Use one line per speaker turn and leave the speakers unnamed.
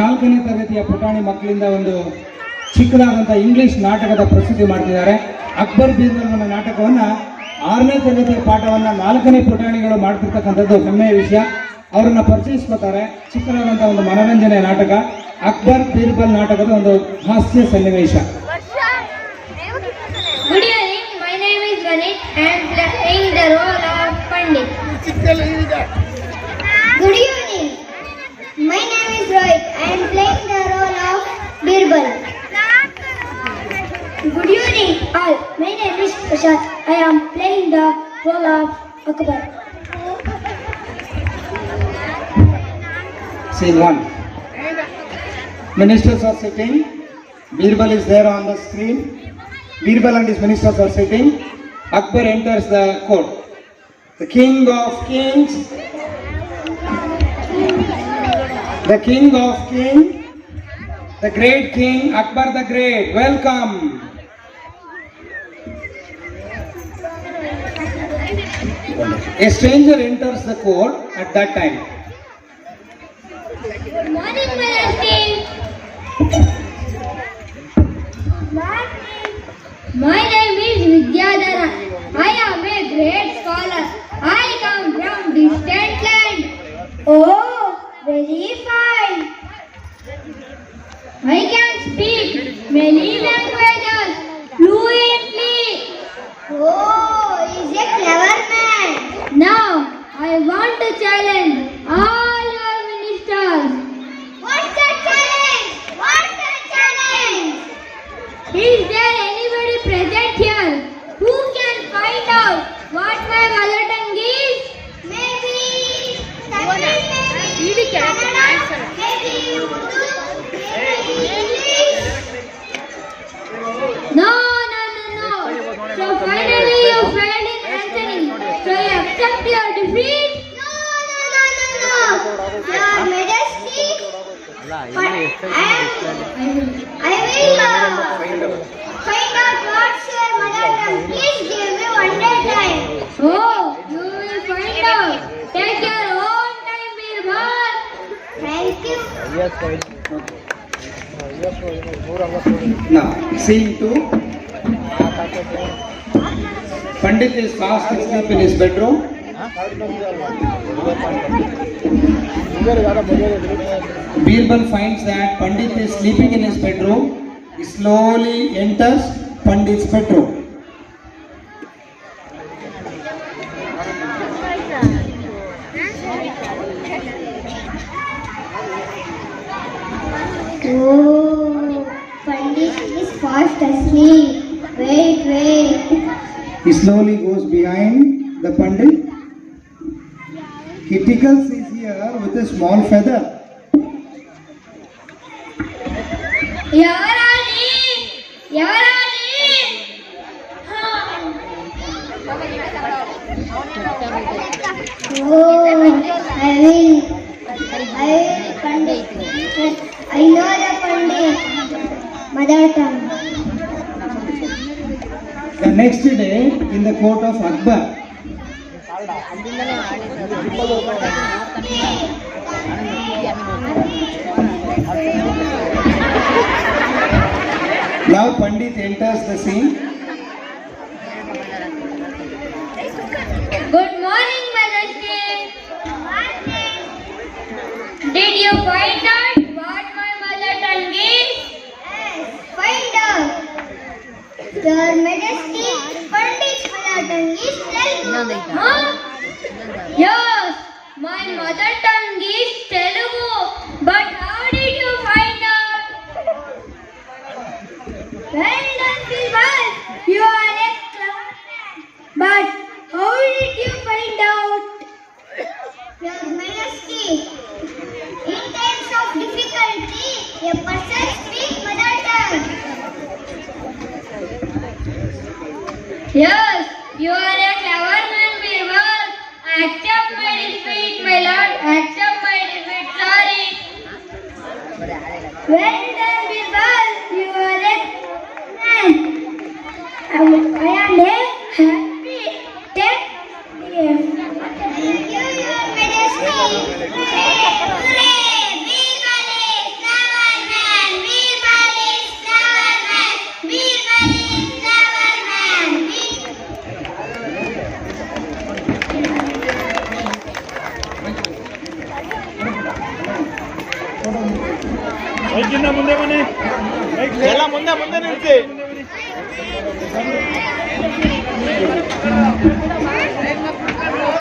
4ನೇ ತರಗತಿಯ ಪುಟಾಣಿ ಮಕ್ಕಳಿಂದ ಒಂದು ಚಿಕ್ಕದಾದಂಥ ಇಂಗ್ಲಿಷ್ ನಾಟಕದ ಪ್ರಸ್ತುತಿ ಮಾಡ್ತಿದ್ದಾರೆ. ಅಕ್ಬರ್ ಬೀರ್ಬಲ್ ನಾಟಕವನ್ನ 6ನೇ ತರಗತಿಯ ಪಾಠವನ್ನ 4ನೇ ಪುಟಾಣಿಗಳು ಮಾಡ್ತಿರ್ತಕ್ಕಂಥದ್ದು ಹೆಮ್ಮೆಯ ವಿಷಯ. ಅವರನ್ನ ಪರಿಚಯಿಸ್ಕೊತಾರೆ. ಚಿಕ್ಕದಾದಂಥ ಒಂದು ಮನರಂಜನೆ ನಾಟಕ ಅಕ್ಬರ್ ಬೀರ್ಬಲ್ ನಾಟಕದ ಒಂದು ಹಾಸ್ಯ ಸನ್ನಿವೇಶ.
Good evening, my name is Ganit. I am playing the role of Pandit. Good evening, my name is Rohit. I am playing the role of Birbal. Good evening all, my name is Prashad. I am playing the role of Akbar.
Scene 1. Ministers are sitting. Birbal is there on the screen. Birbal and his ministers are sitting. Akbar enters the court. The king of kings, the king of kings, the great king Akbar the Great. Welcome. A stranger enters the court at that time.
Good morning, Majesty. My name is Vidyadhara. I am a great scholar. I come from distant land. Oh, very fine. I can speak many languages fluently. Oh, he's a clever man. Now, I want to challenge all your ministers. What's the challenge? What's the challenge? Is there anybody present here who can find out what my mother tongue is? Maybe Tamil, maybe Kannada, maybe Urdu, maybe English. No. So finally you failed in answering. So you accept your defeat? No. Your Majesty, I will find out what's your mother tongue. Please give me one day time. Oh, you will find out. Take your own time, Birbal. Thank you.
Now, scene 2. Pandit is fast asleep in his bedroom. Birbal finds that Pandit is sleeping in his bedroom. He slowly enters Pandit's bedroom.
Oh, Pandit is fast asleep. Wait.
He slowly goes behind the Pandit. He tickles his ear with a small feather.
Yavarani. Oh, I will Pandit. I know the Pandit. Mother tongue.
The next day, in the court of Akbar, now Pandit enters the scene.
Good morning, Majesty. Did you find out what my mother tongue is? Yes, find out. Your Majesty, Pandit's mother tongue is Telugu. Huh? Yes, my mother tongue is Telugu. But how did you find out? Well done, Birbal. You are a clever man. But how did you find out? Your Majesty, in times of difficulty, a person speaks mother tongue. Yes, you are a clever man, Birbal. Accept my defeat, my lord. Accept my defeat. Sorry. Well done, Birbal. You are a man. I am happy. Thank you, Your Majesty. Hooray! Birbal is
ಮುಂದೆ ಬನ್ನಿ, ಎಲ್ಲ ಮುಂದೆ ನಿಲ್ಸಿ.